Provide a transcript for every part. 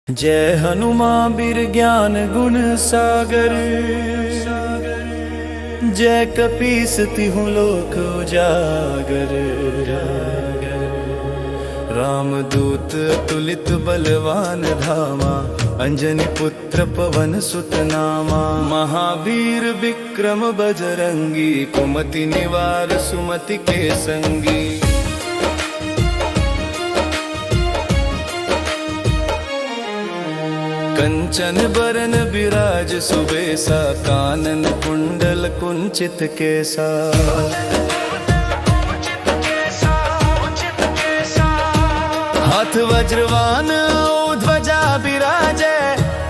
जय हनुमान वीर ज्ञान गुण सागर, जय कपीस तिहुँ लोक उजागर। रामदूत अतुलित बलवान धामा, अंजनी पुत्र पवन सुत नामा। महावीर विक्रम बजरंगी, कुमति निवार सुमति के संगी। कंचन बरन बिराज सुबेसा, कानन कुंडल कुंचित केसा। हाथ वज्रवान ध्वजा बिराजे,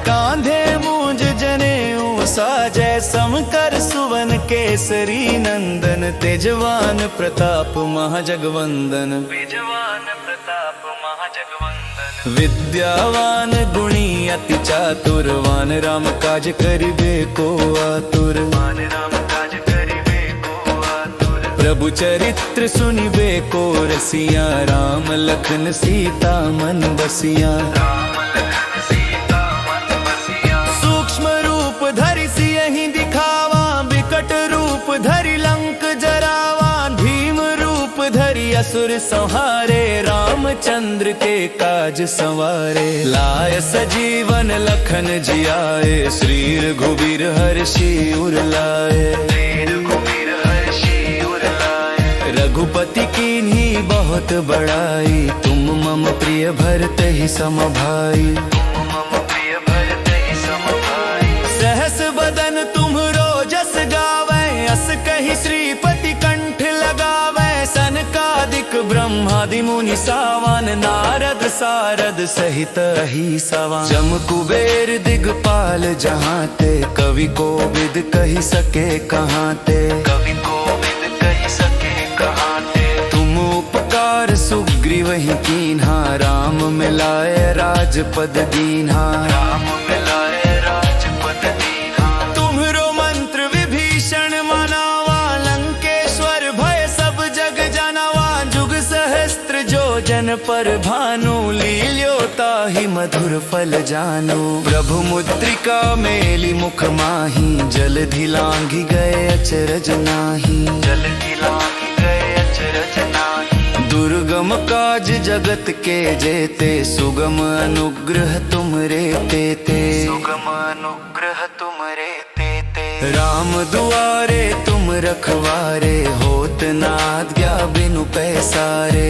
कांधे मूंज जनेऊ साजै। समकर सुवन केसरी नंदन, तेजवान प्रताप महाजगवंदन। विद्यावान गुणी अति चातुरवान, राम काज करिबे को आतुर। प्रभु चरित्र सुनिबे को रसिया, राम लखन सीता मन बसिया। सूक्ष्म रूप धरि सियहि दिखावा, विकट रूप धरि लंक जरावा। भीम रूप धरि असुर संहारे, रामचंद्र के काज संवारे। लाय सजीवन लखन जियाए, श्री रघुबीर हर्षि उर लाए। रघुपति कीन्ही बहुत बड़ाई, तुम मम प्रिय भरत ही सम भाई। सहस बदन तुम्हरो जस गावै, अस कहि श्रीपति कंठ लगावै। सनकादिक ब्रह्मादि मुनि सावन, नारद सारद सहित अहि सवा। जम कुबेर दिगपाल जहाँ ते, कवि कोविद कहि सके कहाँ ते। तुम उपकार सुग्रीवहि कीन्हा, राम मिलाए राजपद दीन्हा। तुम्हरो मंत्र विभीषण मनावा, लंकेश्वर भय सब जग जनावा। जुग सहस्त्र जो जन पर भानु, लील्यो ताहि मधुर फल जानु। प्रभु मुद्रिका मेली मुख माही, जलधि लांघि गए अचरज नाहि। दुर्गम काज जगत के जेते, सुगम अनुग्रह तुमरे तेते। राम दुआरे तुम रखवारे, होत न आज्ञा बिनु पैसारे।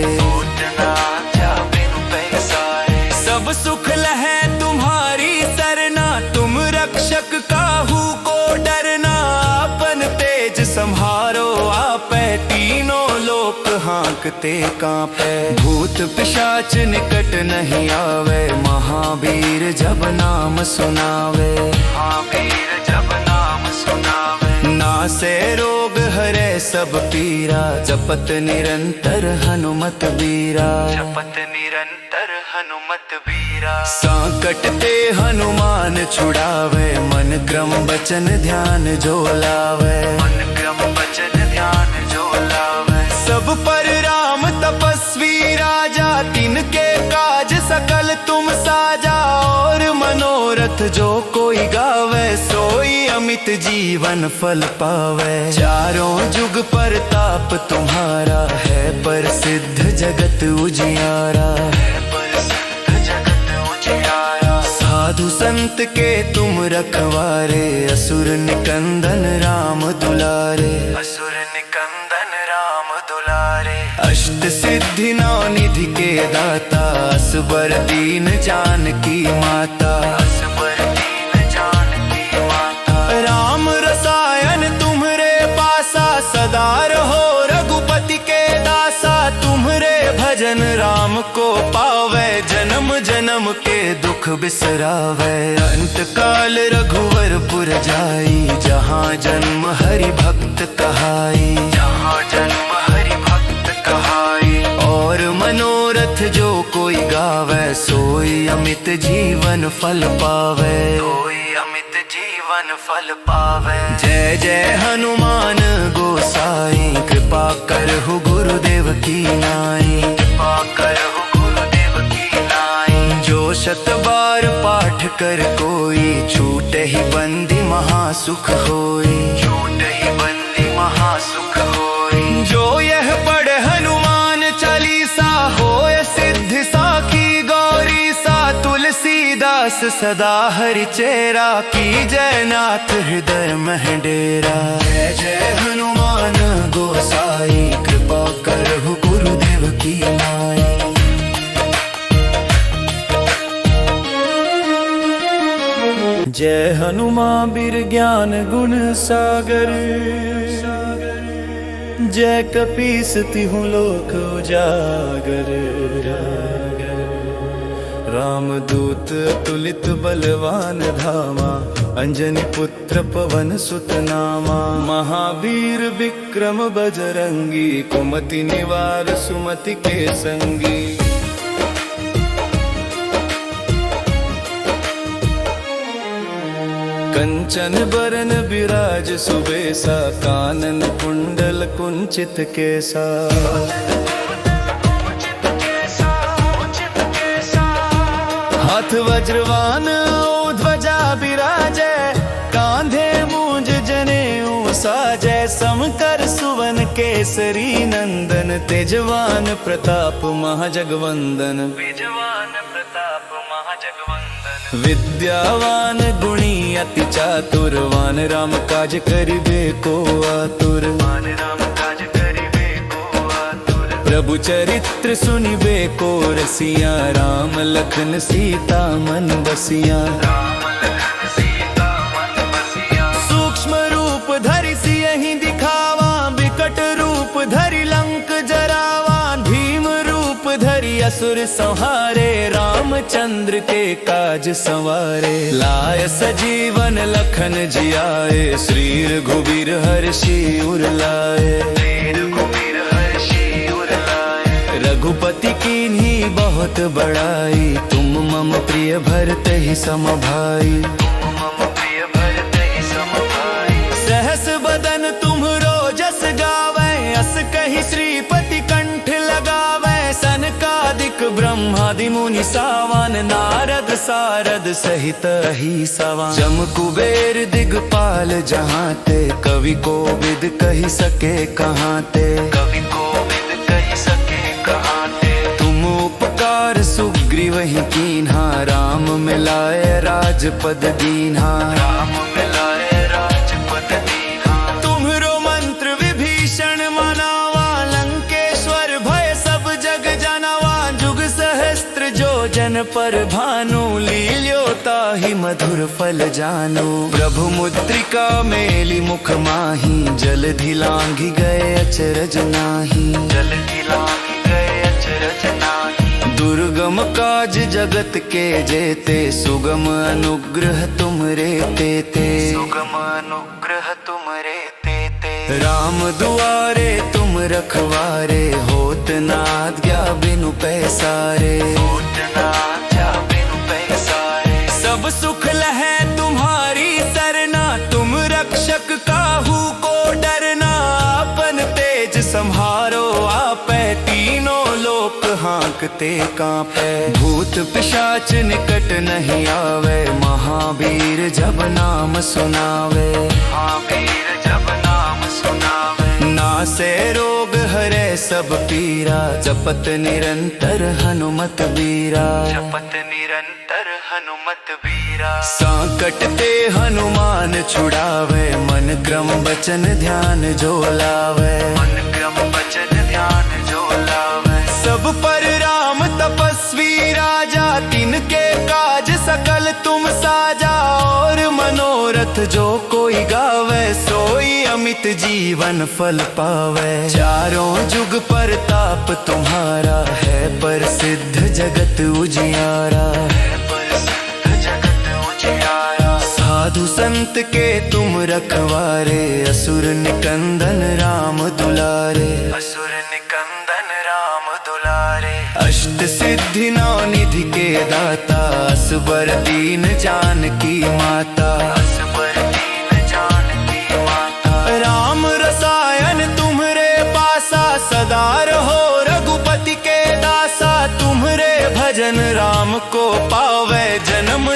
सब सुख लहै तुम्हारी सरना, तुम रक्षक काहू को डरना। आपन तेज सम्हारो आपै, तीनों लोक हाँकते कांपै। भूत पिशाच निकट नहीं आवे, महावीर जब नाम सुनावे। नासे रोग हरे सब पीरा, जपत निरंतर हनुमत बीरा। संकट ते हनुमान छुड़ावे, मन क्रम बचन ध्यान जो लावे। सब पर राम तपस्वी राजा, तिनके काज सकल तुम साजा। और मनोरथ जो कोई गावे, सोई अमित जीवन फल पावे। चारों जुग परताप तुम्हारा, है प्रसिद्ध जगत उजियारा। साधु संत के तुम रखवारे, असुर निकंदन राम दुलारे। अष्ट सिद्धि नौ निधि के दाता, असबर दीन जानकी माता। राम रसायन तुम्हरे पासा, सदा रहो रघुपति के दासा। तुम्हरे भजन राम को पावे, जन्म जन्म के दुख बिसरावे। अंत काल रघुवरपुर जाई, जहाँ जन्म हरि भक्त कहाई। और मनोरथ जो कोई गावे, सोई अमित जीवन फल पावे। जय जय हनुमान गोसाई, कृपा करहु गुरुदेव की नाई। जो शत बार पाठ कर कोई, छूटे ही बंदी महासुख होई। छूटे ही बंदी महासुख होई। जो यह पढ़े हनुमान चालीसा, होय सिद्धि साखी गौरी सा। तुलसीदास सदा हरि चेरा, की जय नाथ हृदय मह डेरा। जय जय हनुमान गोसाई, कृपा करहु गुरुदेव की नाई। जय हनुमान बीर ज्ञान गुण सागर, जय कपीस तिहुँ लोक उजागर। रामदूत अतुलित बलवान धामा, अंजनी पुत्र पवन सुत नामा। महावीर विक्रम बजरंगी, कुमति निवार सुमति के संगी। कंचन बरन बिराज सुबेसा, कानन कुंडल कुंचित केसा। हाथ वज्रवान ध्वजा बिराजै, कांधे मूंज जनेऊ साजै। समकर सुवन केसरी नंदन, तेजवान प्रताप महाजगवंदन। तेजवान प्रताप महाजगवंदन। विद्यावान गुणी अति चातुरवान, राम काज करिबे को आतुर। राम काज करिबे को आतुर। प्रभु चरित्र सुनिबे को रसिया, राम लखन सीता मन बसिया। राम लखन सीता मन बसिया। सूक्ष्म रूप धरि सियहि दिखावा, विकट रूप धरि लंक जरावा। भीम रूप धरि असुर संहारे, रामचंद्र के काज संवारे। लाय सजीवन लखन जियाए, श्री रघुबीर हर्षि उर लाए। रघुपति कीन्ही बहुत बड़ाई, तुम मम प्रिय भरत ही सम भाई। सहस बदन तुम्हरो जस गावै, अस कहि श्रीपति कंठ लगावै। सनकादिक ब्रह्मादि मुनि सावन, नारद सारद सहित अहिसवा। जम कुबेर दिगपाल जहाँ ते, कवि कोविद कहि सके कहाँ ते। कवि कोविद कहि सके कहाँ ते। तुम उपकार सुग्रीव ही कीन्हा, राम मिलाए राजपद दीन्हा। राम मिलाए राजपद दीन्हा। तुम्हरो मंत्र विभीषण मनावा, लंकेश्वर भय सब जग जनावा। जुग सहस्त्र जो जन पर भानु, लील्यो ताहि मधुर फल जानु। प्रभु मुद्रिका मेली मुख माही, जलधि लांघि गए अचरज नाहि। जलधि लांघि गए अचरज नाहि। दुर्गम काज जगत के जेते, सुगम अनुग्रह तुमरे तेते। सुगम अनुग्रह तुमरे तेते। राम दुआरे तुम रखवारे, होत न आज्ञा बिनु पैसारे। होत न आज्ञा बिनु पैसारे। सब सुख लहै तुम्हारी सरना, तुम रक्षक काहू को डरना। आपन तेज सम्हारो आपै, तीनों लोक हाँकते कांपै। भूत पिशाच निकट नहीं आवे, महावीर जब नाम सुनावे। महावीर जब नाम सुनावे। नासे रोग हरे सब पीरा, जपत निरंतर हनुमत बीरा। जपत निरंतर हनुमत बीरा। संकट ते हनुमान छुड़ावे, मन क्रम बचन ध्यान जो लावे। मन क्रम बचन ध्यान जो लावे। सब पर राम तपस्वी राजा, तिनके काज सकल तुम साजा। और मनोरथ जो कोई गावे, सोई अमित जीवन फल पावे। चारों जुग परताप तुम्हारा, है प्रसिद्ध जगत उजियारा। साधु संत के तुम रखवारे, असुर निकंदन राम दुलारे। असुर निकंदन राम दुलारे। अष्ट सिद्धि नौ निधि के दाता, असबर दीन जानकी माता। असबर दीन जानकी माता। राम रसायन तुम्हरे पासा, सदा रहो रघुपति के दासा। तुम्हरे भजन राम को पा,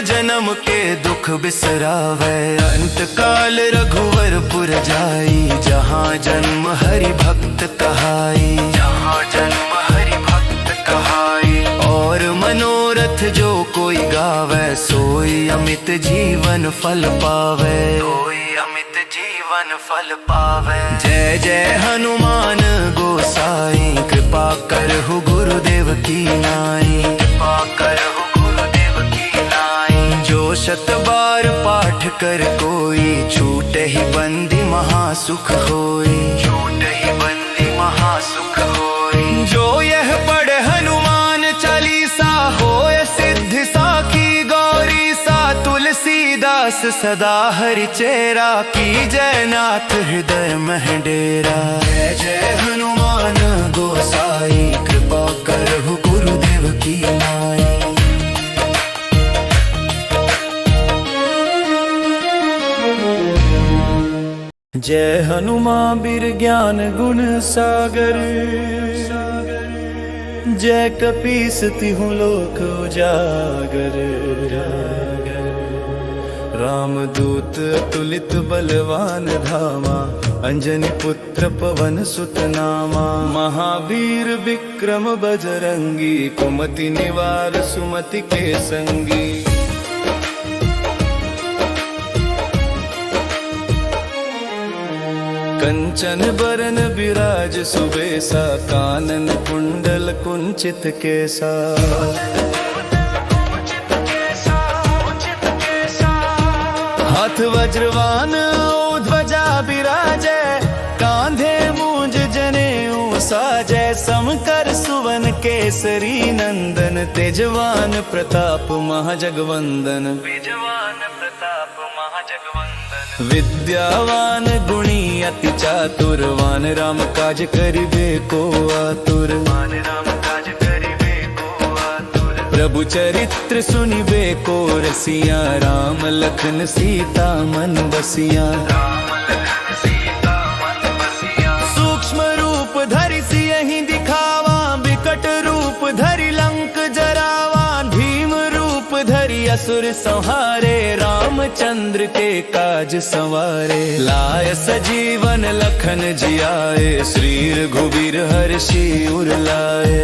जन्म के दुख बिसरावे। अंत काल रघुवरपुर जाई, जहाँ जन्म हरि भक्त कहाई, जहाँ जन्म हरि भक्त कहाई। और मनोरथ जो कोई गावे, सोई अमित जीवन फल पावे, सोई अमित जीवन फल पावे। जय जय हनुमान गोसाई, कृपा करहु गुरुदेव की नाई, कृपा करहु गुरुदेव की नाई। जो शत बार पाठ कर कोई, छूटे ही बंदी महासुख होई, छूटे ही बंदी महासुख होई। जो यह पढ़े हनुमान चालीसा, होय सिद्धि साखी गौरी सा। तुलसीदास सदा हरि चेरा, की जय नाथ हृदय मह डेरा। जय जय हनुमान गोसाई, कृपा करहु गुरुदेव की नाई। जय हनुमान बीर ज्ञान गुण सागर, जय कपीस तिहु लोक उजागर। रामदूत अतुलित बलवान धामा, अंजनी पुत्र पवन सुत नामा। महावीर विक्रम बजरंगी, कुमति निवार सुमति के संगी। कंचन बरन बिराज सुबेसा, कानन कुंडल कुंचित केसा। हाथ वज्रवान ध्वजा बिराजे, कांधे मूंज जनेऊ साजै। समकर सुवन केसरी नंदन, तेजवान प्रताप महाजगवंदन, तेजवान प्रताप महाजगवंदन। विद्यावान गुणी अति चातुरवान, राम काज करिबे को आतुर, राम काज करिबे को आतुर। प्रभु चरित्र सुनिबे को रसिया, राम लखन सीता मन बसिया, राम लखन सीता मन बसिया। सूक्ष्म रूप धरि सियहि दिखावा, विकट रूप धरि लंक जरावा। भीम रूप धरि असुर संहारे, रामचंद्र के काज संवारे। लाय सजीवन लखन जियाए, श्री रघुबीर हर्षि उर लाए,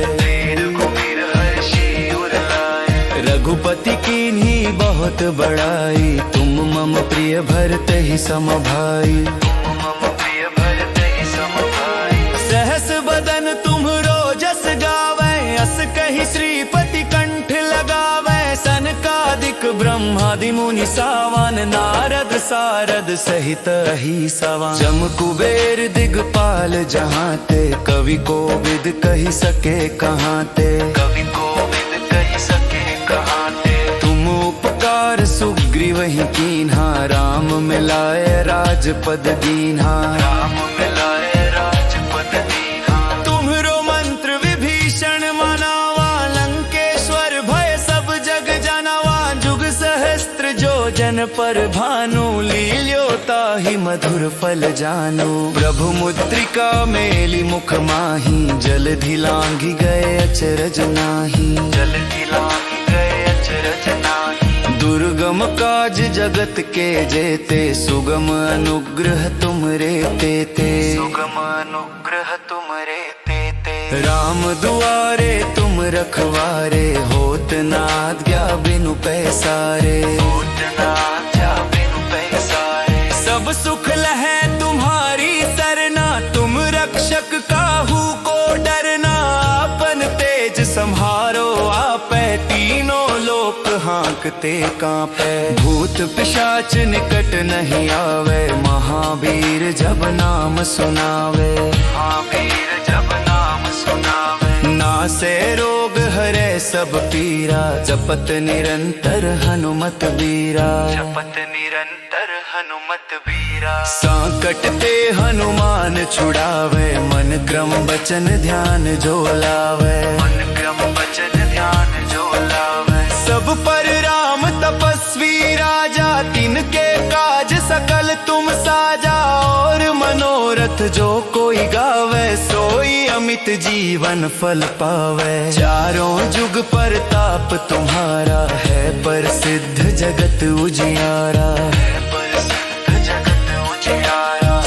रघुपति कीन्ही बहुत बड़ाई। तुम मम प्रिय भरत ही सम भाई, तुम मम प्रिय भरत ही सम भाई। सहस बदन तुम्हरो जस गावे, अस कहि श्रीपति कंठ लगावे। सनकादिक ब्रह्मादि मुनि सावन, नारद सारद सहित ही सवा। जम कुबेर दिगपाल जहाँ ते, कवि कोविद कहि सके कहाँ ते, कवि कोविद कहि सके कहाँ ते। तुम उपकार सुग्रीव ही कीन्हा, राम मिलाए राजपद दीन्हा, राम मिलाए राजपद दीन्हा। तुम्हरो मंत्र विभीषण मनावा, लंकेश्वर भय सब जग जनावा। जुग सहस्त्र जो जन पर भानु, लील्यो ताहि मधुर फल जानु। प्रभु मुद्रिका मेली मुख माही, जलधि लांघि गए अचरज नाही, जलधि लांघि गए अचरज नाही। दुर्गम काज जगत के जेते, सुगम अनुग्रह तुमरे तेते, सुगम अनुग्रह तुमरे तेते। राम दुआरे तुम रखवारे, होत न आज्ञा बिनु पैसारे, होत न आज्ञा बिनु पैसारे। सब सुख लहै तुम्हारी सरना, तुम रक्षक काहू को डरना। आपन तेज सम्हारो आपै, तीनों लोक हाँकते कांपै। भूत पिशाच निकट नहीं आवे, महावीर जब नाम सुनावे, महावीर जब नाम सुनावे। नासे रोग हरे सब पीरा, जपत निरंतर हनुमत बीरा, जपत निरंतर हनुमत बीरा। संकट ते हनुमान छुड़ावे, मन क्रम बचन ध्यान जो लावे, मन क्रम बचन ध्यान जो लावे। सब पर राम तपस्वी राजा, तिनके काज सकल तुम साजा। और मनोरथ जो कोई कोई गावे सोई अमित जीवन फल पावे। चारों जुग परताप तुम्हारा है प्रसिद्ध जगत उजियारा।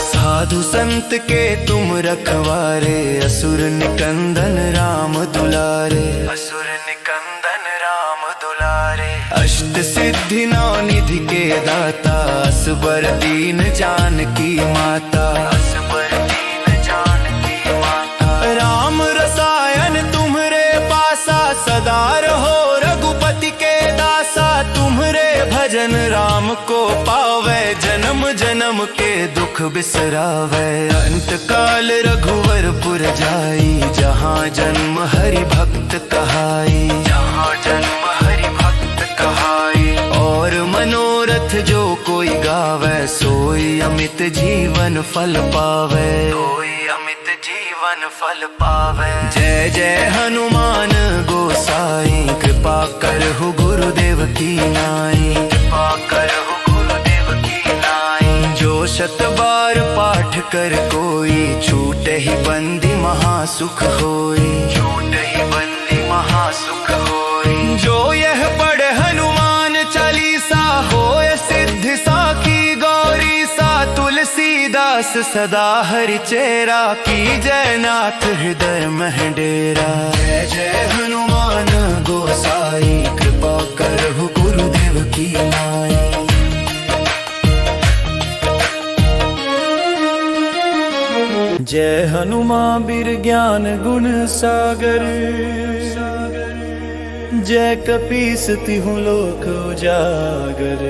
साधु संत के तुम रखवारे असुर निकंदन राम दुलारे। असुर निकंदन राम दुलारे। अष्ट सिद्धि नौ निधि के दाता असबर दीन जानकी माता। असबर दीन जानकी माता। राम रसायन तुम्हरे पासा सदा रहो रघुपति के दासा। तुम्हरे भजन राम को पावे जन्म जन्म के दुख बिसरावे। अंत काल रघुवरपुर जाई जहाँ जन्म हरि भक्त कहाई। जहाँ जन्म हरि भक्त कहाई। और मनोरथ जो कोई गावे सोई अमित जीवन फल पावे। सोई अमित जीवन फल पावे। जय जय हनुमान गोसाई कृपा करहु गुरुदेव की नाई। कृपा करहु गुरुदेव की नाई। जो शत बार पाठ कर कोई छूटे ही बंदी महासुख होई। छूटे ही बंदी महासुख होई। जो यह पढ़े हनुमान चालीसा होय सिद्धि साखी गौरी सा। तुलसीदास सदा हरि चेरा की जय नाथ हृदय मह डेरा। जय जय हनुमान गोसाई कृपा करहु गुरुदेव की नाई। जय हनुमान वीर ज्ञान गुण सागर। जय कपीस तिहु लोक उजागर।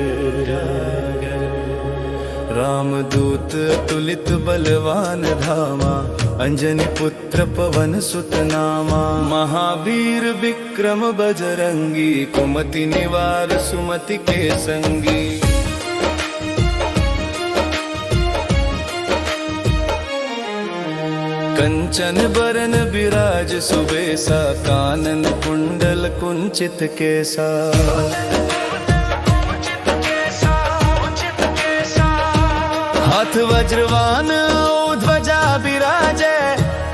रामदूत अतुलित बलवान धामा। अंजनी पुत्र पवन सुत नामा। महावीर विक्रम बजरंगी कुमति निवार सुमति के संगी। कंचन बरन विराज सुबेसा। कानन कुंडल कुंचित केसा। हाथ वज्रवान ध्वजा विराजै।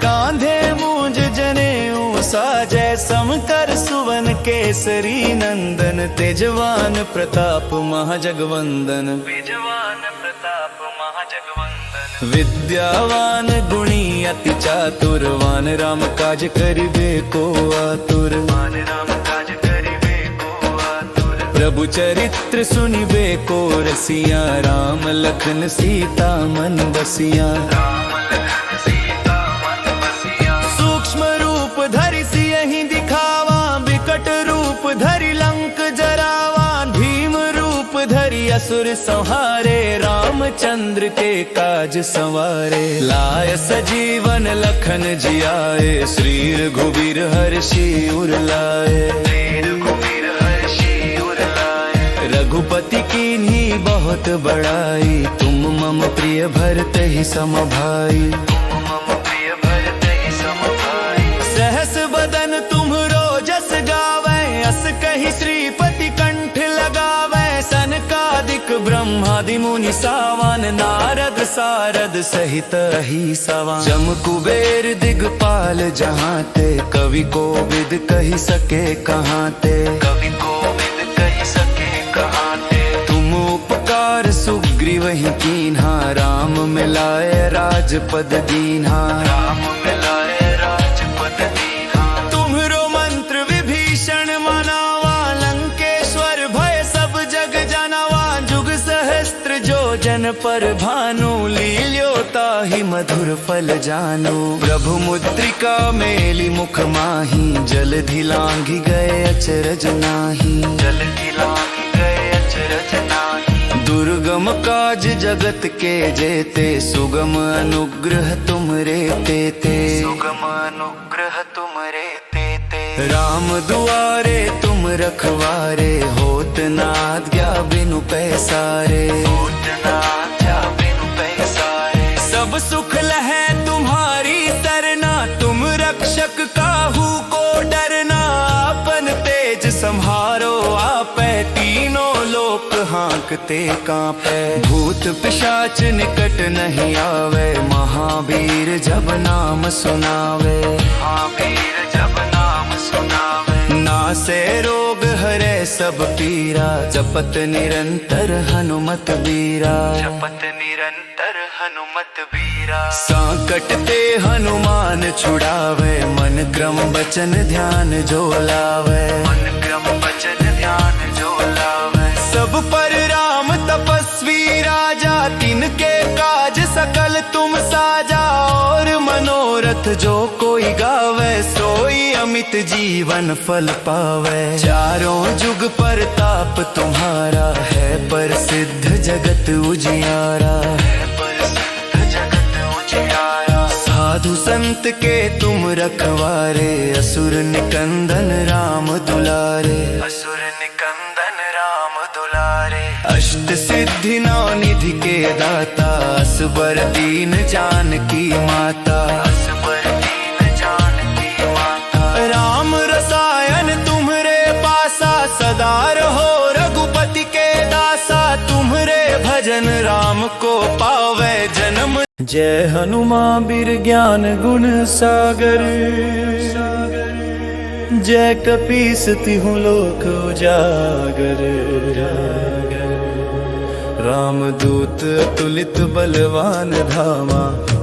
कांधे मूंज जनेऊ साजै। समकर सुवन केसरी नंदन। तेजवान प्रताप महाजगवंदन। तेजवान प्रताप महाजगवंदन। विद्यावान गुणी अति चातुरवान। राम काज करिबे को आतुर। राम काज करिबे को आतुर। प्रभु चरित्र सुनिबे को रसिया। राम लखन सीता मन बसिया। राम लखन सीता मन बसिया। सूक्ष्म रूप धरि सियहि दिखावा। विकट रूप धरि लंक जरावा। भीम रूप धरि असुर संहारे। रामचंद्र के काज संवारे। लाय सजीवन लखन जियाए। श्री रघुवीर हर्षि उर लाए। रघुपति कीन्ही बहुत बड़ाई। तुम मम प्रिय भरत ही सम भाई। तुम मम प्रिय भरत ही सम भाई। सहस बदन तुम्हरो जस गावे। अस कहि श्रीपति कंठ लगावे। सनकादिक ब्रह्मादि मुनि सावन। नारद सारद सहित अहिसवा। जम कुबेर दिगपाल जहाँ ते। कवि कोविद कहि सके कहाँ ते। कवि कोविद कहि सके कहाँ ते। तुम उपकार सुग्रीव ही कीन्हा। राम मिलाए राजपद दीन्हा। राम मिलाए राजपद दीन्हा। तुम्हरो मंत्र विभीषण मनावा। लंकेश्वर भय सब जग जनावा। जुग सहस्त्र जो जन पर भानु। लील्यो ताहि मधुर फल जानु। प्रभु मुद्रिका मेली मुख माही। जलधि लांघि गए अचरज नाही। जलधि लांघि गए अचरज नाही। दुर्गम काज जगत के जेते। सुगम अनुग्रह तुमरे तेते। सुगम अनुग्रह तुमरे तेते। राम दुआरे तुम रखवारे। होत न आज्ञा बिनु पैसारे। होत न आज्ञा बिनु पैसारे। सब सुख लहै तुम्हारी सरना। तुम रक्षक काहू को डरना। आपन तेज संहारो आपै। तीनों लोक हाँकते कांपे। भूत पिशाच निकट नहीं आवे, महावीर जब नाम सुनावे। महावीर जब नाम सुनावे। नासे रोग हरे सब पीरा, जपत निरंतर हनुमत बीरा। जपत निरंतर हनुमत बीरा। संकट ते हनुमान छुड़ावे, मन क्रम वचन ध्यान जो लावे। मन क्रम वचन ध्यान जो लावे। सब पर राम तपस्वी राजा, तिनके काज सकल तुम साजा। और मनोरथ जो कोई गावे, सोई अमित जीवन फल पावे। चारों जुग पर ताप तुम्हारा है, प्रसिद्ध जगत उजियारा। है प्रसिद्ध जगत उजियारा। साधु संत के तुम रखवारे, असुर निकंदन राम दुलारे। असुर निकंदन राम दुलारे। अष्ट सिद्धि नौ निधि के दाता, असबर दीन जानकी माता। असबर दीन जानकी माता। राम रसायन तुम्हरे पासा, सदा रहो रघुपति के दासा। तुम्हरे भजन राम को पावे जन्म। जय हनुमान वीर ज्ञान गुण सागर, जय कपीस तिहु लोक उजागर। रामदूत अतुलित बलवान धामा,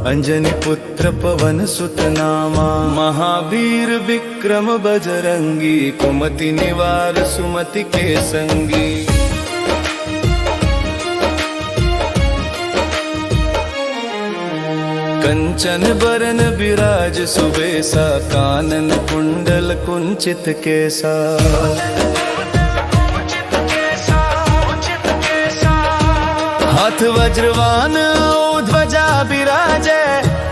अंजनी पुत्र पवन सुत नामा। महावीर विक्रम बजरंगी, कुमति निवार सुमति के संगी। कंचन बरन विराज सुबेसा, कानन कुंडल कुंचित केसा। हाथ वज्रवान ध्वजा विराजै,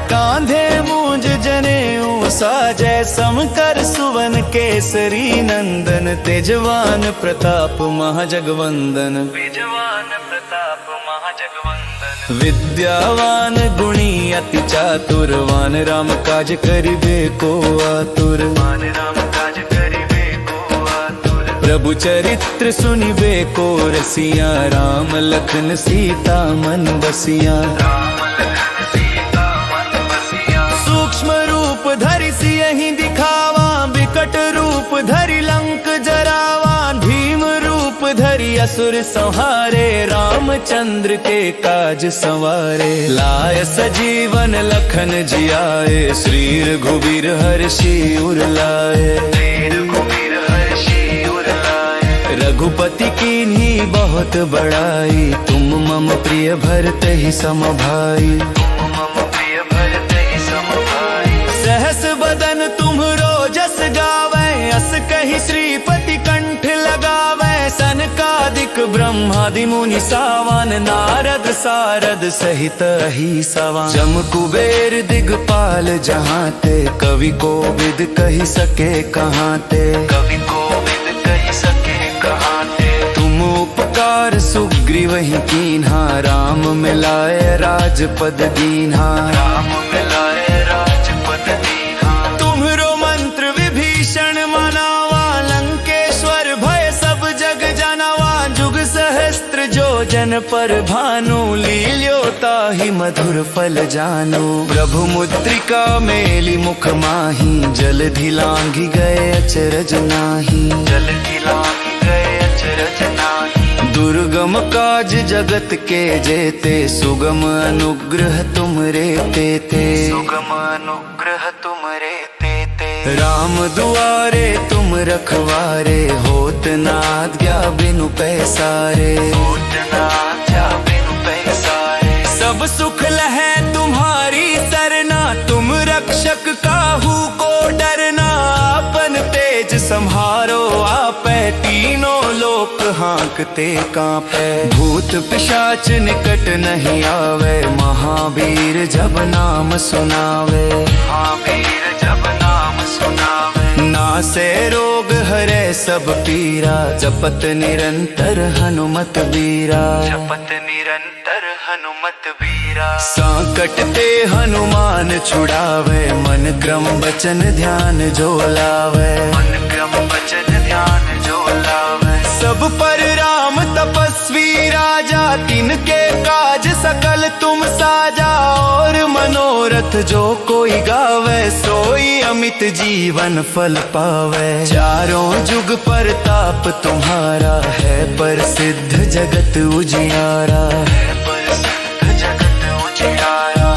कांधे मूंज जनेऊ साजै। समकर सुवन केसरी नंदन, तेजवान प्रताप महाजगवंदन। तेजवान प्रताप महाजगवंदन। विद्यावान गुणी अति चातुरवान, राम काज करिबे को आतुर। राम काज करिबे को आतुर। प्रभु चरित्र सुनिबे को रसिया, राम लखन सीता मन बसिया। राम लखन सीता मन बसिया। सूक्ष्म रूप धरि सियहि दिखावा, विकट रूप धरि लंक जरावा। भीम रूप धरि असुर संहारे, रामचंद्र के काज संवारे। लाय सजीवन लखन जियाए, श्री रघुबीर हर्षि उर लाए। रघुपति कीन्ही बहुत बड़ाई, तुम मम प्रिय भरत ही सम भाई। तुम मम प्रिय भरत ही सम भाई। सहस बदन तुम्हरो जस गावे, अस कहि श्रीपति कंठ लगावे। सनकादिक ब्रह्मादि मुनि सावन, नारद सारद सहित ही सवा। जम कुबेर दिगपाल जहाँ ते, कवि कोविद कहि सके कहाँ ते। कवि कोविद कहि सके कहाँ ते। तुम उपकार सुग्रीव ही कीन्हा, राम मिलाए राजपद दीन्हा। राम मिलाए राजपद दीन्हा। तुम्हरो मंत्र विभीषण मनावा, लंकेश्वर भय सब जग जनावा। जुग सहस्त्र जो जन पर भानु, लील्यो ताहि मधुर फल जानु। प्रभु मुद्रिका मेली मुख माही, जलधि लांघि गए अचरज नाही। जलधि लांघि गए अचरज नाही। दुर्गम काज जगत के जेते, सुगम अनुग्रह तुमरे तेते। सुगम अनुग्रह तुमरे तेते। राम दुआरे तुम रखवारे, होत न आज्ञा बिनु पैसारे। होत न आज्ञा बिनु पैसारे। सब सुख लहै तुम्हारी सरना, तुम रक्षक काहू को डरना। आपन तेज सम्हारो आपै, तीनों लोक हाँकते कांपै। भूत पिशाच निकट नहीं आवे, महावीर जब नाम सुनावे। महावीर जब नाम सुनावे। नासे रोग हरे सब पीरा, जपत निरंतर हनुमत बीरा। जपत निरंतर हनुमत बीरा। संकट ते हनुमान छुड़ावे, मन क्रम वचन ध्यान जो लावे। मन क्रम वचन ध्यान जो लावे। सब पर राम तपस्वी तपस्वी राजा, तिनके काज सकल तुम साजा। और मनोरथ जो कोई गावे, सोई अमित जीवन फल पावे। चारों जुग परताप तुम्हारा, है प्रसिद्ध जगत उजियारा।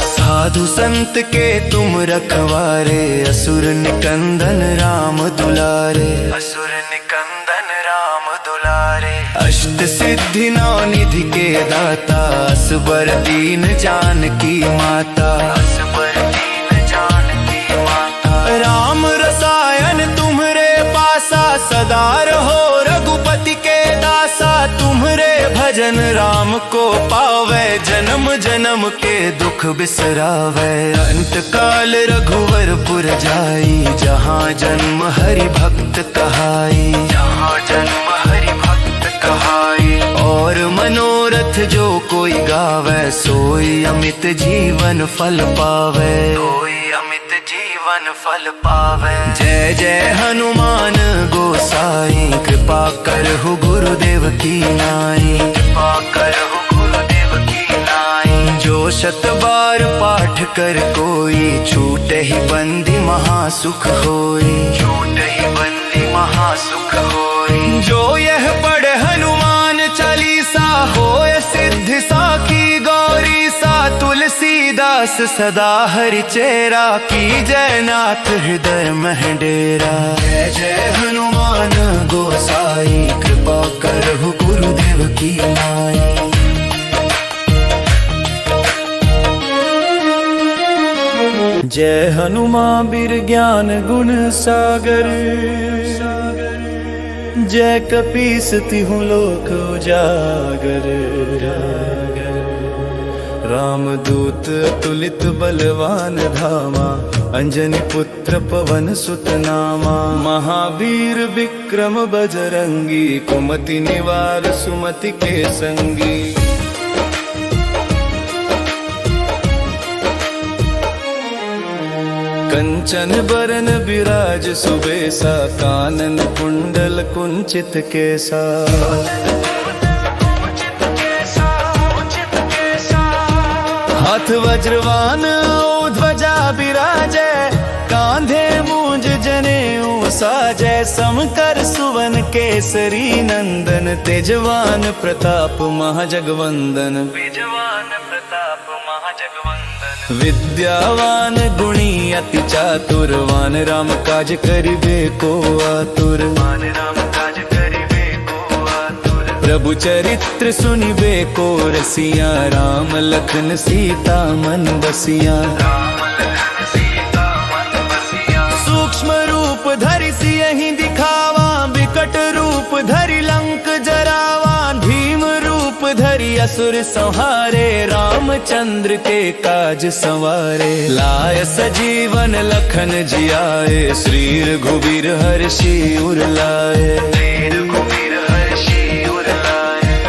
साधु संत के तुम रखवारे, असुर निकंदन राम दुलारे। असुर निकंदन राम दुलारे। अष्ट सिद्धि नौ निधि के दाता, असबर दीन जानकी माता। असबर दीन जानकी माता। राम रसायन तुम्हरे पासा, सदा रहो रघुपति के दासा। तुम्हरे भजन राम को पावे, जन्म जन्म के दुख बिसरावे। अंत काल रघुवरपुर जाई, जहाँ जन्म हरि भक्त कहाई। जहाँ जन्म हरि भक्त कहाई। और मनोरथ जो कोई गावे, सोई अमित जीवन फल पावे। सोई अमित जीवन फल पावे। जय जय हनुमान गोसाई, कृपा करहु गुरुदेव की नाई। कृपा करहु गुरुदेव की नाई। जो शत बार पाठ कर कोई, छूटे ही बंदी महासुख होई। छूटे ही बंदी महासुख होई। जो यह पढ़े हनुमान चालीसा, होय सिद्धि साखी गौरी सा। तुलसीदास सदा हरि चेरा, की जय नाथ हृदय मह डेरा। जय जय हनुमान गोसाई, कृपा करहु गुरुदेव की नाई। जय हनुमान वीर ज्ञान गुण सागर। जय कपीस तिहु लोक उजागर। रामदूत अतुलित बलवान धामा, अंजनी पुत्र पवन सुत नामा। महावीर विक्रम बजरंगी, कुमति निवार सुमति के संगी। कंचन बरन विराज सुबेसा, कानन कुंडल कुंचित केसा। हाथ वज्रवान ध्वजा बिराजै, कांधे मूंज जनेऊ साजै। समकर सुवन केसरी नंदन, तेजवान प्रताप महाजगवंदन। तेजवान प्रताप महाजगवंदन। विद्यावान गुणी अति चातुरवान, राम काज करिबे को आतुर। राम काज करिबे को आतुर। प्रभु चरित्र सुनिबे को रसिया, राम लखन सीता मन बसिया। सूक्ष्म रूप धरि सियहि दिखावा, विकट रूप धरि लंक जरावा। भीम रूप धरि असुर संहारे, रामचंद्र के काज संवारे। लाय सजीवन लखन जियाए, श्री रघुबीर हर्षि उर लाए।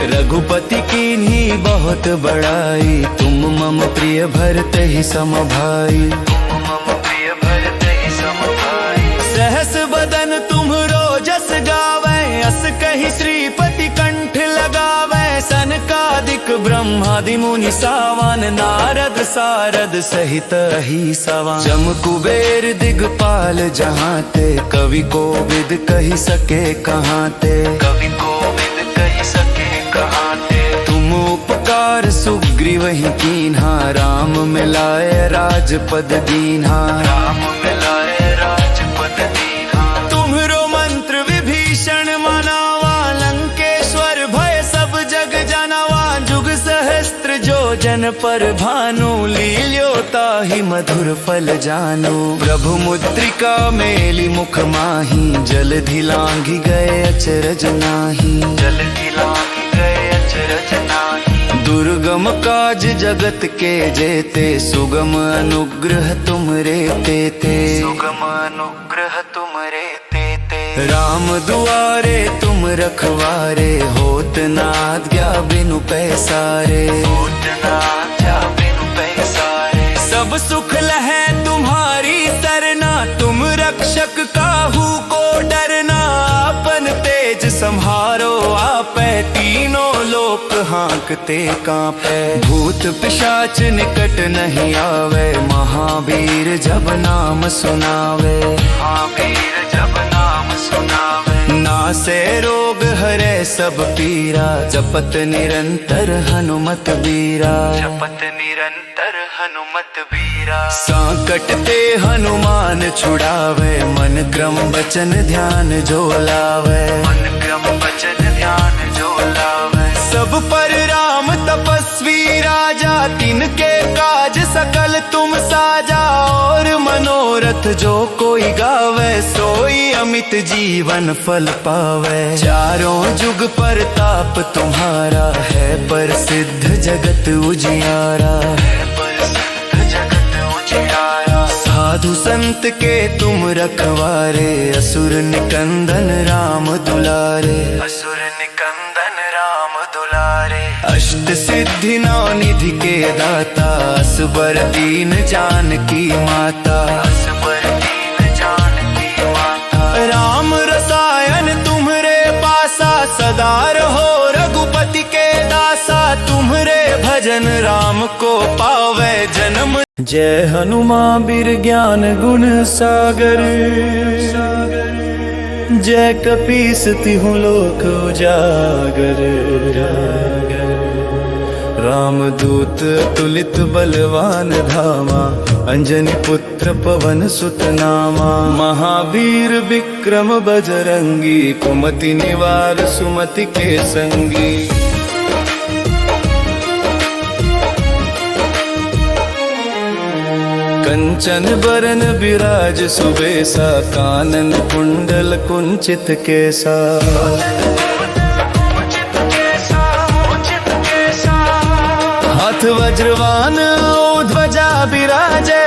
रघुपति कीन्ही बहुत बड़ाई, तुम मम प्रिय भरत ही सम भाई। तुम मम प्रिय भरत ही सम भाई। सहस बदन तुम्हरो जस गावे, अस कहि श्रीपति कंठ लगावे। सनकादिक ब्रह्मादि मुनि सावन, नारद सारद सहित अहिसवा। जम कुबेर दिगपाल जहाँ ते, कवि कोविद कहि सके कहाँ ते। कवि कोविद कहि सके कहाँ ते। तुम उपकार सुग्रीव ही कीन्हा, राम मिलाए राजपद दीन्हा। राम मिलाए राजपद दीन्हा। तुम्हरो मंत्र विभीषण मनावा, लंकेश्वर भय सब जग जनावा। जुग सहस्त्र जो जन पर भानु, लील्यो ताहि मधुर फल जानु। प्रभु मुद्रिका मेली मुख माही, जलधि लांघि गए अचरज नाही। जलधि लांघि गए अचरज नाही। दुर्गम काज जगत के जेते, सुगम अनुग्रह तुमरे तेते। सुगम अनुग्रह तुमरे तेते। राम दुआरे तुम रखवारे, होत न आज्ञा बिनु पैसारे। होत न आज्ञा बिनु पैसारे। सब सुख लहै तुम्हारी सरना, तुम रक्षक काहू को डरना। आपन तेज सम्हारो आपै, तीनों लोक लोक हाँकते कांपे। भूत पिशाच निकट नहीं आवे, महावीर जब नाम सुनावे। महावीर जब नाम सुनावे। नासे रोग हरे सब पीरा, जपत निरंतर हनुमत बीरा। जपत निरंतर हनुमत बीरा। संकट ते हनुमान छुड़ावे, मन क्रम वचन ध्यान जो लावे। मन क्रम वचन ध्यान जो लावे। सब पर राम तपस्वी राजा, तिनके काज सकल तुम साजा। और मनोरथ जो कोई गावे, सोई अमित जीवन फल पावे। चारों जुग परताप तुम्हारा, है प्रसिद्ध जगत उजियारा। है प्रसिद्ध जगत उजियारा। साधु संत के तुम रखवारे, असुर निकंदन राम दुलारे। असुर निकंदन राम दुलारे। अष्ट सिद्धि नौ निधि के दाता, असबर दीन जानकी माता। असबर दीन जानकी माता। राम रसायन तुम्हरे पासा, सदा रहो रघुपति के दासा। तुम्हरे भजन राम को पावे जन्म। जय हनुमान वीर ज्ञान गुण सागर, जय कपीस तिहु लोक उजागर। रामदूत अतुलित बलवान धामा, अंजनी पुत्र पवन सुत नामा। महावीर विक्रम बजरंगी, कुमति निवार सुमति के संगी। कंचन बरन विराज सुबेसा, कानन कुंडल कुंचित केसा। हाथ वज्रवान ध्वजा विराजै,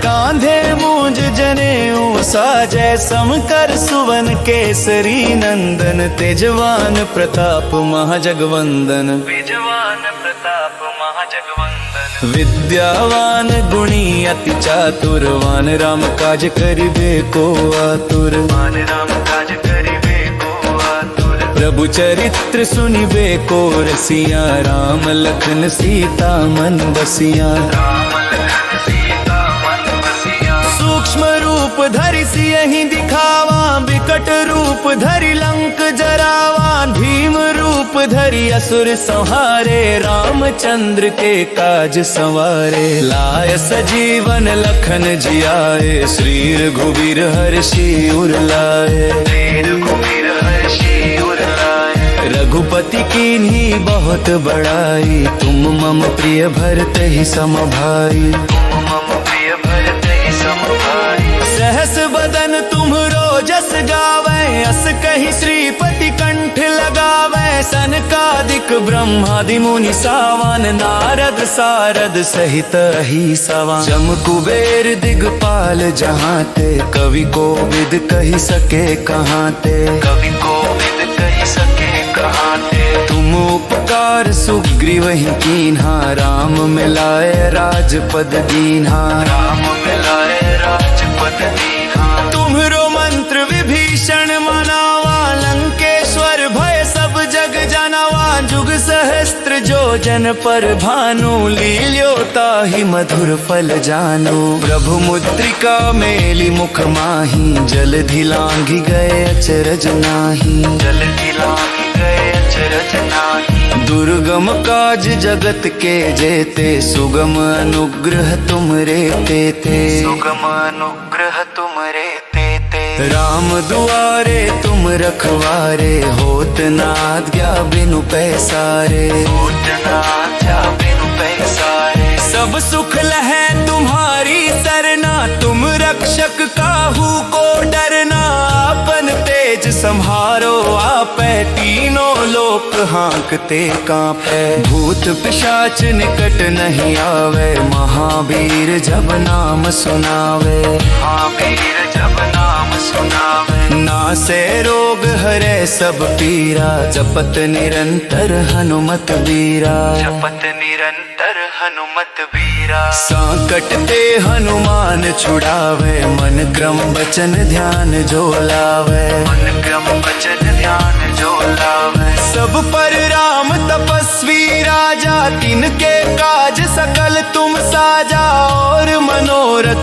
कांधे मूंज जनेऊ साजै। समकर सुवन केसरी नंदन, तेजवान प्रताप महाजगवंदन। तेजवान प्रताप महाजगवंदन। विद्यावान गुणी अति चातुरवान, राम काज करिबे को आतुर। मान राम काज करिबे को आतुर। प्रभु चरित्र सुनिबे को रसिया, राम लखन सीता मन बसिया। राम लखन सीता मन बसिया। सूक्ष्म रूप धरि सियहि दिखावा, विकट रूप धरि लंक जरावा। भीम रूप धरि असुर संहारे, रामचंद्र के काज संवारे। लाय सजीवन लखन जियाए, श्री रघुवीर हर्षि उर लाए। श्री रघुवीर हर्षि उर लाए। रघुपति कीन्ही बहुत बड़ाई, तुम मम प्रिय भरत ही सम भाई। तुम मम प्रिय भरत ही सम भाई। सहस बदन तुम्हरो जस गावे, अस कहि श्रीपति कंठ लगावे। सनकादिक ब्रह्मादि मुनि सावन, नारद सारद सहित ही सवा। जम कुबेर दिगपाल जहाते, कवि कोविद कहि सके कहाते। कवि कोविद कहि सके कहाते। तुम उपकार सुग्रीव ही कीन्हा, राम मिलाए राजपद दीन्हा। राम मिलाए राजपद दीन्हा। तुम्हरो मंत्र विभीषण मनावा, लंकेश्वर भय सब जग जनावा। जुग सहस्त्र जो जन पर भानु, लील्यो ताहि मधुर फल जानु। प्रभु मुद्रिका मेली मुख माही, जलधि लांघि गए अचरज नाही। जलधि लांघि गए अचरज नाही। दुर्गम काज जगत के जेते, सुगम अनुग्रह तुमरे तेते। सुगम अनुग्रह तुमरे तेते। राम दुआरे तुम रखवारे, होत न आज्ञा बिनु पैसारे। होत न आज्ञा बिनु पैसारे। सब सुख लहै तुम्हारी सरना, तुम रक्षक काहू को डरना। आपन तेज सम्हारो आपै, तीनों लोक हाँकते कांपै। भूत पिशाच निकट नहीं आवे, महावीर जब नाम सुनावे। महावीर जब नाम सुनावे। नासे रोग हरे सब पीरा, जपत निरंतर हनुमत बीरा। जपत निरंतर हनुमत बीरा। संकट ते हनुमान छुड़ावे, मन क्रम वचन ध्यान जो लावे। मन क्रम वचन ध्यान जो लावे। सब पर राम तपस्वी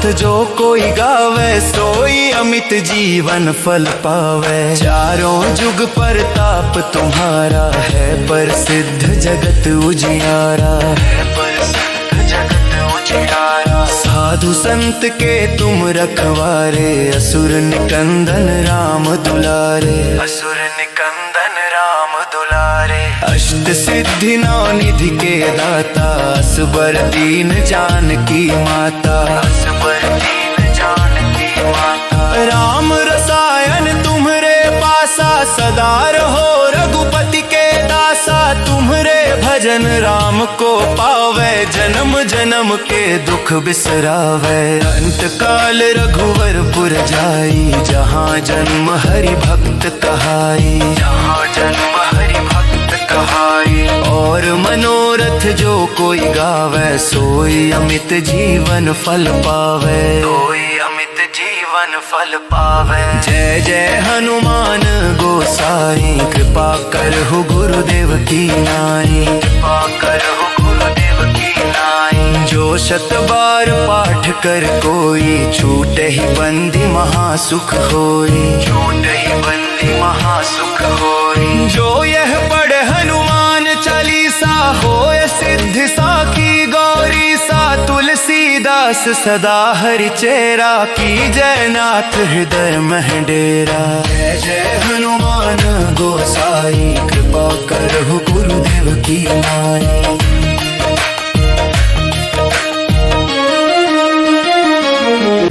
मनोरथ जो कोई गावे, सोई अमित जीवन फल पावे। चारों जुग परताप तुम्हारा है, प्रसिद्ध जगत उजियारा है, प्रसिद्ध जगत उजियारा। साधु संत के तुम रखवारे, असुर निकंदन राम दुलारे, असुर निकंदन राम दुलारे। अष्ट सिद्धि नौ निधि के दाता, असबर दीन जानकी माता, असबर दीन जानकी माता। राम रसायन तुम्हरे पासा, सदा रहो रघुपति के दासा। तुम्हरे भजन राम को पावे, जन्म जन्म के दुख बिसरावे। अंत काल रघुवरपुर जाई, जहाँ जन्म हरि भक्त कहाई, जहाँ जन्म हरि भक्त कहाई। और मनोरथ जो कोई गावे, सोई अमित जीवन फल पावे, सोई अमित जीवन फल पावे। जय जय हनुमान गोसाई, कृपा करहु गुरुदेव की नाई, कृपा करहु गुरुदेव की नाई। जो शत बार पाठ कर कोई, छूटे ही बंदी महासुख होई, छूटे ही बंदी महासुख होई। जो यह पढ़े हनुमान चालीसा, होय सिद्धि साखी गौरी सा। तुलसीदास सदा हरि चेरा, की जय नाथ हृदय मह डेरा। जय जय हनुमान गोसाई, कृपा करहु गुरुदेव की नाई।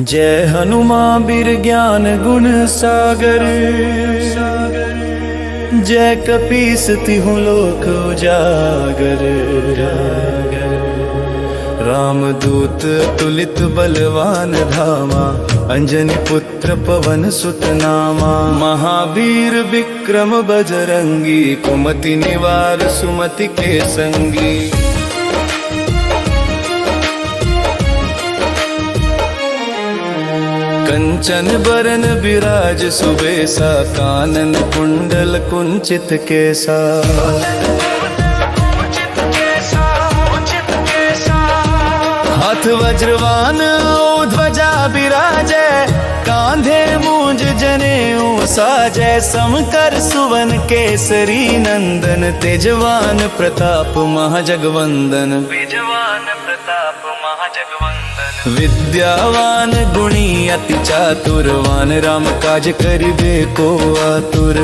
जय हनुमान वीर ज्ञान गुण सागर, जय कपीस तिहुँ लोक उजागर। रामदूत अतुलित बलवान धामा, अंजनी पुत्र पवन सुत नामा। महावीर विक्रम बजरंगी, कुमति निवार सुमति के संगी। कंचन बरन विराज सुबेसा, कानन कुंडल कुंचित केसा। हाथ वज्रवान ध्वजा बिराजै, कांधे मूंज जनेऊ साजै। समकर सुवन केसरी नंदन, तेजवान प्रताप महाजगवंदन, तेजवान प्रताप महाजगवंदन। विद्यावान गुणी अति चातुरवान, राम काज करिबे को आतुर,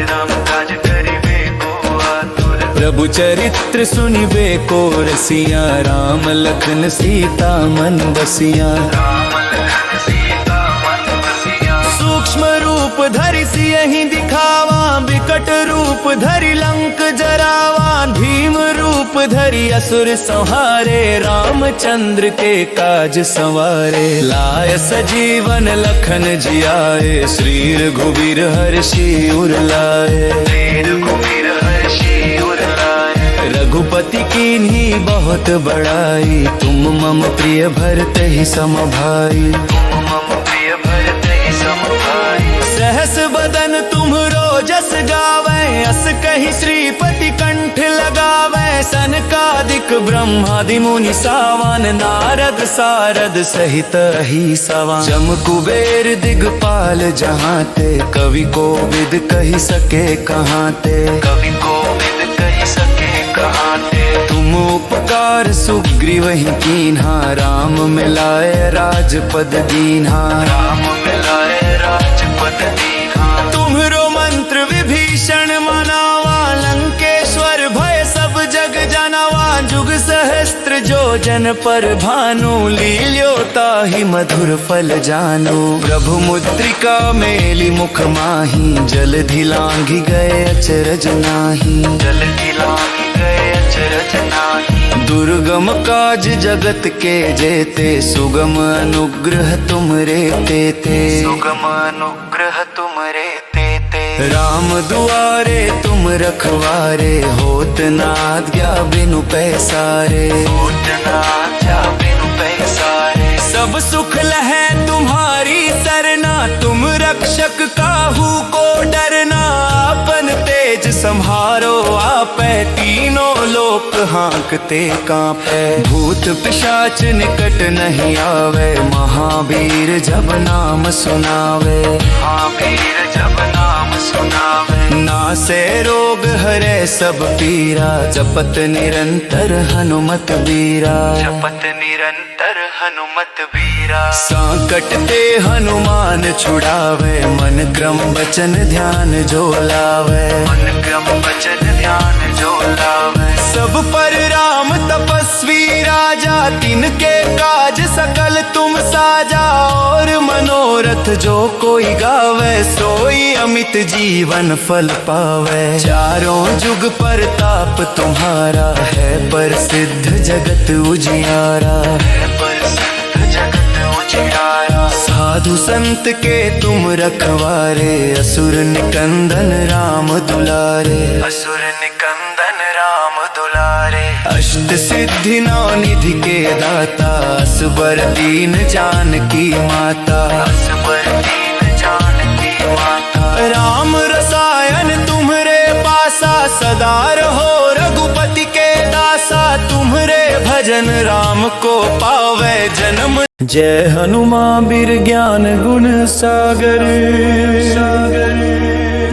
राम काज करिबे को आतुर। प्रभु चरित्र सुनिबे को रसिया, राम लखन सीता मन बसिया, राम लखन सीता मन बसिया। सूक्ष्म रूप धरि सियहि दिखावा, विकट रूप धरि लंक जरावा। भीम रूप धरि असुर संहारे, रामचंद्र के काज संवारे। लाय सजीवन लखन जियाए, श्री रघुवीर हर्षि उर लाए, श्री रघुवीर हर्षि उर लाए। रघुपति कीन्ही बहुत बड़ाई, तुम मम प्रिय भरत ही सम भाई, तुम मम प्रिय भरत ही सम भाई। सहस बदन तुम्हरो जस गावे, अस कहि श्रीपति कंठ लगावे। सनकादिक ब्रह्मादि मुनि सावन, नारद सारद सहित ही सवा। जम कुबेर दिगपाल जहाँ ते, कवि कोविद कहि सके कहाँ ते, कवि कोविद कहि सके कहाँ ते। तुम उपकार सुग्रीव ही कीन्हा, राम मिलाए राजपद दीन्हा, राम मिलाए राजपद दीन्हा। तुम्हरो मंत्र विभीषण मनावा, लंकेश्वर भय सब जग जनावा। जुग सहस्त्र जो जन पर भानु, लील्यो ताहि मधुर फल जानु। प्रभु मुद्रिका मेली मुख माही, जलधि लांघि गए अचरज नाही, जलधि लांघि गए अचरज नाही। दुर्गम काज जगत के जेते, सुगम अनुग्रह तुमरे तेते, सुगम अनुग्रह तुमरे तेते। राम दुआरे तुम रखवारे, होत न आज्ञा बिनु पैसारे, होत न आज्ञा बिनु पैसारे। सब सुख लहै तुम्हारी सरना, तुम रक्षक काहू को डरना। आपन तेज संभारो आपे, तीनों लोक हाँकते कांपे। भूत पिशाच निकट नहीं आवे, महावीर जब नाम सुनावे। महावीर जब नाम सुनावे। नासे रोग हरे सब पीरा, जपत निरंतर हनुमत बीरा। जपत निरंतर हनुमत बीरा। संकट ते हनुमान छुड़ावे, मन क्रम वचन ध्यान जो लावे। मन क्रम वचन ध्यान जो लावे। सब पर राम तपस्वी राजा, तिनके काज सकल तुम साजा। और मनोरथ जो कोई गावे, सोई अमित जीवन फल पावे। चारों जुग परताप तुम्हारा, है प्रसिद्ध जगत उजियारा। है प्रसिद्ध जगत उजियारा। साधु संत के तुम रखवारे, असुर निकंदन राम दुलारे। असुर निकंदन राम दुलारे। अष्ट सिद्धि नौ निधि के दाता, असबर दीन जानकी माता। असबर दीन जानकी माता। राम रसायन तुम्हरे पासा, सदा रहो रघुपति के दासा। तुम्हरे भजन राम को पावे जन्म। जय हनुमान वीर ज्ञान गुण सागर,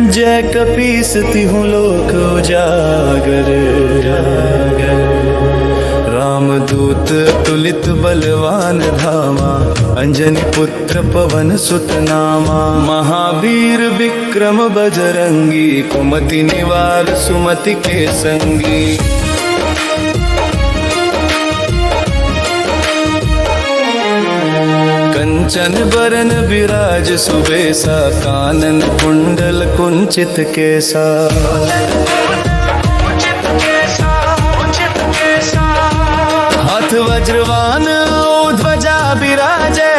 जय कपीस तिहु लोक उजागर। रामदूत तुलित बलवान धामा, अंजनी पुत्र पवन सुत नामा। महावीर विक्रम बजरंगी, कुमति निवार सुमति के संगी। कंचन बरन विराज सुबेसा, कानन कुंडल कुंचित केसा। हाथ वज्रवान ध्वजा विराजे,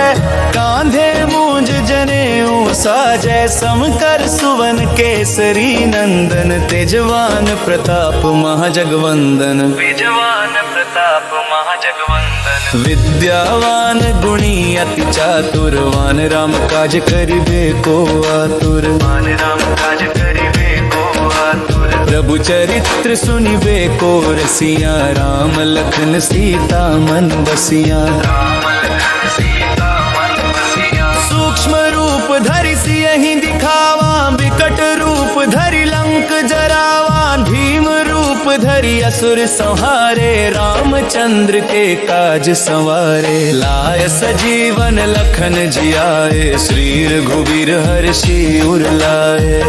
कांधे मूंज जनेऊ साजै। समकर सुवन केसरी नंदन, तेजवान प्रताप महाजगवंदन। तेजवान प्रताप महाजगवंदन। विद्यावान गुणी अति चातुरवान, राम काज करिबे को आतुर। राम काज करिबे को आतुर। प्रभु चरित्र सुनिबे को रसिया, राम लखन सीता मन बसिया। राम लखन सीता मन बसिया। सूक्ष्म रूप धरि सियहि दिखावा, विकट रूप धरि लंक जरावा। भीम रूप धरि असुर संहारे, रामचंद्र के काज संवारे। लाय सजीवन लखन जियाए, श्री रघुवीर हर्षि उर लाए।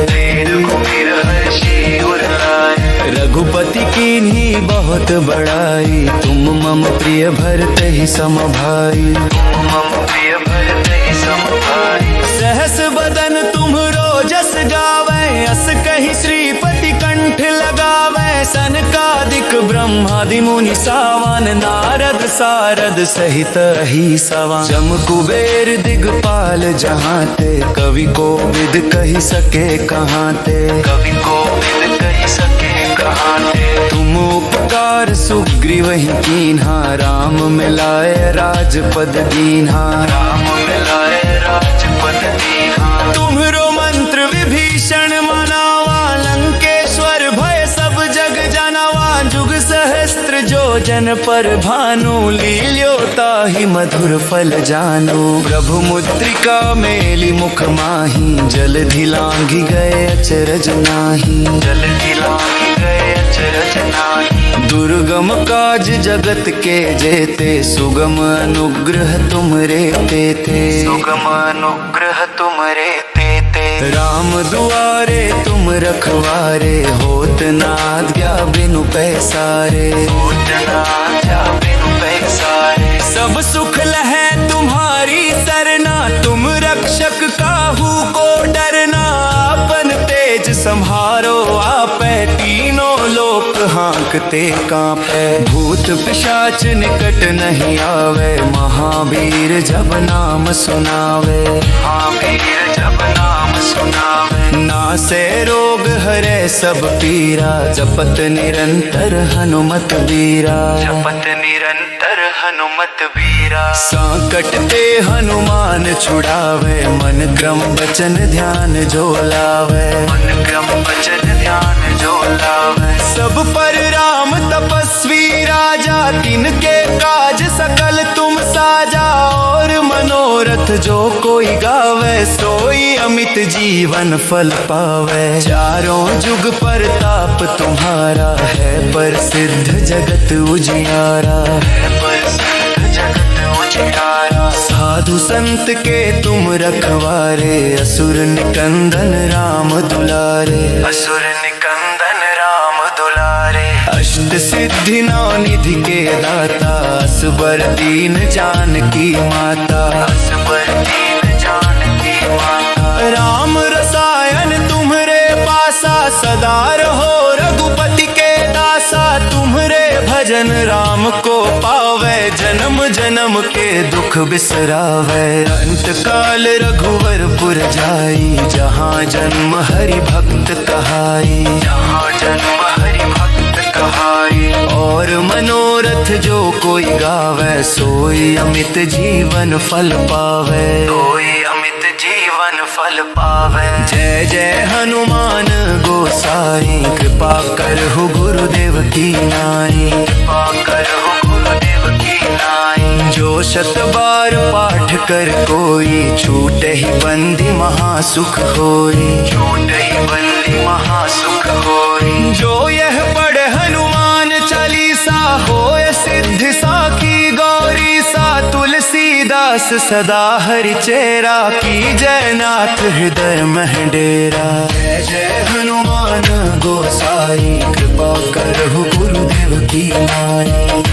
रघुवीर हर्षि उर लाए। रघुपति कीन्ही बहुत बड़ाई, तुम मम प्रिय भरत ही सम भाई। तुम मम प्रिय भरत ही सम भाई। सहस बदन तुम्हरो जस गावे, अस कहि श्रीपति कंठ लगावे। सनकादिक ब्रह्मादि मुनि सावन, नारद सारद सहित ही सवा। जम कुबेर दिगपाल जहाते, कवि कोविद कहि सके कहाते। कवि कोविद कहि सके कहाते। तुम उपकार सुग्रीव ही कीन्हा, राम मिलाए राजपद दीन्हा। राम मिलाए राजपद दीन्हा। तुम्हरो मंत्र विभीषण मनावा, लंकेश्वर भय सब जग जनावा। जुग सहस्त्र जो जन पर भानु, लील्यो ताहि मधुर फल जानु। प्रभु मुद्रिका मेली मुख माही, जलधि लांघि गए अचरज नाही। जलधि लांघि गए अचरज नाही। दुर्गम काज जगत के जेते, सुगम अनुग्रह तुमरे तेते। सुगम अनुग्रह तुमरे तेते। राम दुआरे तुम रखवारे, होत न आज्ञा बिनु पैसारे। होत न आज्ञा बिनु पैसारे। सब सुख लहै तुम्हारी सरना, तुम रक्षक काहू को डरना। आपन तेज संहारो आपे, तीनों लोक हाँकते कांपे। भूत पिशाच निकट नहीं आवे, महावीर जब नाम सुनावे। महावीर जब नाम सुनावे। नासे रोग हरे सब पीरा, जपत निरंतर हनुमत बीरा। जपत निरंतर हनुमत बीरा। संकट ते हनुमान छुड़ावे, मन क्रम वचन ध्यान जो लावे। मन क्रम वचन ध्यान जो लावे। सब पर राम तपस्वी राजा, तिनके काज सकल तुम साजा। और मनोरथ जो कोई गावे, सोई अमित जीवन फल पावे। चारों जुग परताप तुम्हारा है, प्रसिद्ध जगत उजियारा है, प्रसिद्ध जगत उजियारा। साधु संत के तुम रखवारे, असुर निकंदन राम दुलारे, असुर निकंदन राम दुलारे। अष्ट सिद्धि नौ निधि के दाता, असबर दीन जानकी माता, असबर दीन जानकी माता। राम रसायन तुम्हरे पासा, सदा रहो रघुपति के दासा। तुम्हरे भजन राम को पावे, जन्म जन्म के दुख बिसरावे। अंत काल रघुवरपुर जाई, जहाँ जन्म हरि भक्त कहाई, जहाँ जन्म हरि भक्त कहाई। और मनोरथ जो कोई गावे, सोई अमित जीवन फल पावे, सोई अमित जीवन फल पावे। जय जय हनुमान गोसाई, कृपा करहु गुरुदेव की नाई, कृपा करहु गुरुदेव की नाई। जो शत बार पाठ कर कोई, छूटे ही बंदी महासुख होई, छूटे ही बंदी महासुख होई। जो यह पढ़े हनुमान चालीसा, होय सिद्धि साखी गौरी सा। तुलसीदास सदा हरि चेरा, की जय नाथ हृदय मह डेरा। जय जय हनुमान गोसाई, कृपा करहु गुरुदेव की नाई।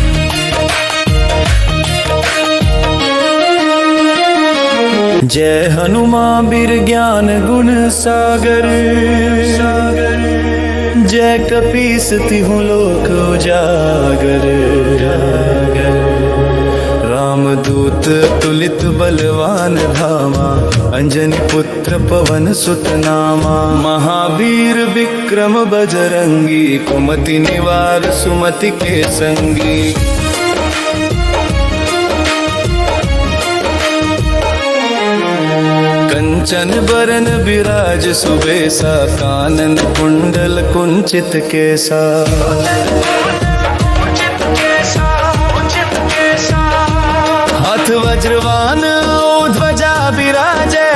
जय हनुमान बीर ज्ञान गुण सागर, जय कपीस तिहु लोक उजागर। रामदूत तुलित बलवान धामा, अंजनी पुत्र पवन सुत नामा। महावीर विक्रम बजरंगी, कुमति निवार सुमति के संगी। कंचन बरन विराज सुबेसा, कानन कुंडल कुंचित केसा। हाथ वज्रवान ध्वजा विराजै,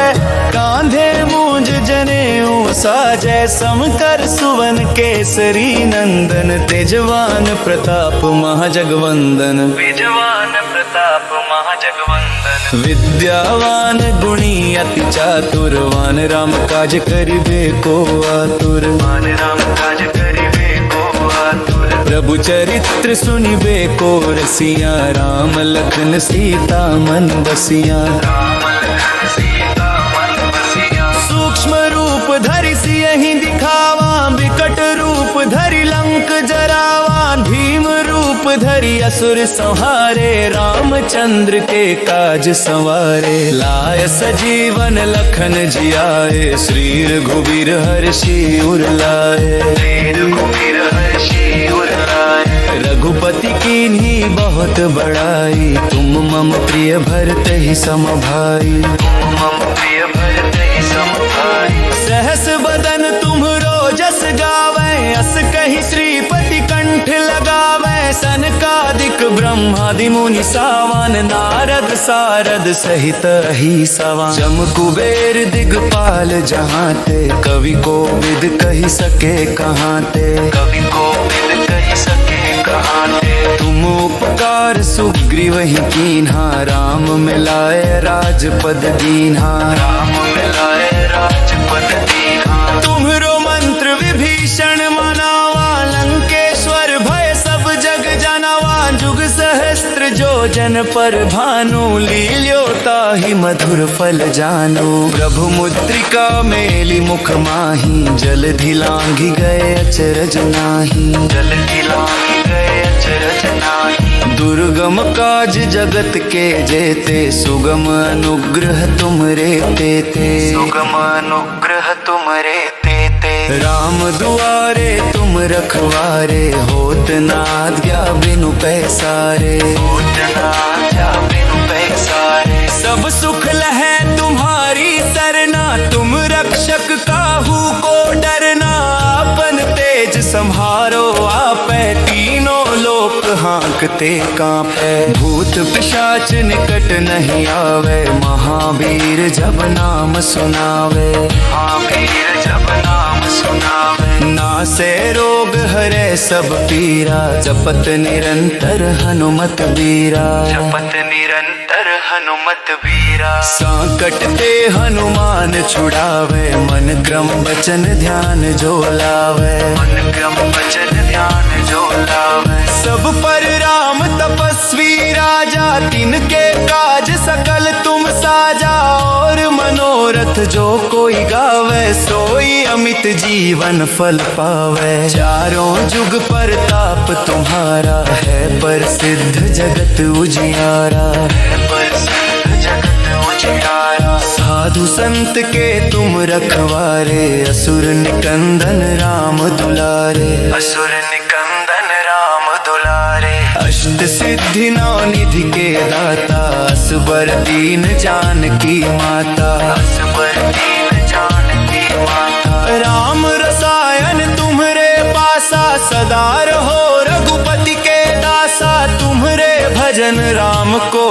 कांधे मूंज जनेऊ साजै। समकर सुवन केसरी नंदन, तेजवान प्रताप महाजगवंदन, तेजवान प्रताप महाजगवंदन। विद्यावान गुणी अति चातुरवान, राम काज करिबे को आतुर, मान राम काज करिबे को आतुर। प्रभु चरित्र सुनिबे को रसिया, राम लखन सीता मन बसिया। राम लखन सीता मन बसिया। सूक्ष्म रूप धरि सियहि दिखावा, विकट रूप धरि लंक जरावा। भीम रूप धरि असुर संहारे, रामचंद्र के काज संवारे। लाय सजीवन लखन जियाए, श्री रघुबीर हर्षि उर लाए, श्री रघुबीर हर्षि उर लाए। रघुपति कीन्ही बहुत बड़ाई, तुम मम प्रिय भरत ही सम भाई, तुम मम प्रिय भरत ही सम भाई। सहस बदन तुम्हरो जस गावे, अस कहि श्रीपति कंठ लगावे। सनकादिक ब्रह्मादि मुनि सावन, नारद सारद सहित ही सवा। जम कुबेर दिगपाल जहाँ ते, कवि को विद कहि सके कहाँ ते, कवि को विद कहि सके कहाँ ते। तुम उपकार सुग्रीव ही कीन्हा, राम मिलाए राजपद दीन्हा, राम मिलाए राजपद दीन्हा। तुम्हरो मंत्र विभीषण मनावा, लंकेश्वर भय सब जग जनावा। जुग सहस्त्र जो जन पर भानु, लील्यो ताहि मधुर फल जानु। प्रभु मुद्रिका मेली मुख माही, जलधि लांघि गए अचरज नाही, जलधि लांघि गए अचरज नाही। दुर्गम काज जगत के जेते, सुगम अनुग्रह तुमरे तेते, सुगम अनुग्रह तुमरे तेते। राम दुआरे तुम रखवारे, होत न आज्ञा बिनु पैसारे, होत न आज्ञा बिनु पैसारे। सब सुख लहै तुम्हारी सरना, तुम रक्षक काहू को डरना। आपन तेज हाँकते कांपे, भूत पिशाच निकट नहीं आवे, महावीर जब नाम सुनावे, महावीर जब नाम सुनावे। नासे रोग हरे सब पीरा, जपत निरंतर हनुमत बीरा, जपत निरंतर हनुमत बीरा। संकट ते हनुमान छुड़ावे, मन क्रम वचन ध्यान जो लावे, मन क्रम वचन ध्यान जो लावे। सब पर राम तपस्वी राजा, तिनके काज सकल तुम साजा, और मनोरथ जो कोई गावे, सोई अमित जीवन फल पावे। चारों जुग परताप तुम्हारा, है प्रसिद्ध जगत उजियारा, है प्रसिद्ध जगत उजियारा। साधु संत के तुम रखवारे, असुर निकंदन राम दुलारे, असुर निकंदन राम दुलारे। अष्ट सिद्धि नौ निधि के दाता, असबर दीन जानकी माता, असबर दीन जानकी माता। राम रसायन तुम्हरे पासा, सदा रहो रघुपति के दासा, तुम्हरे भजन राम को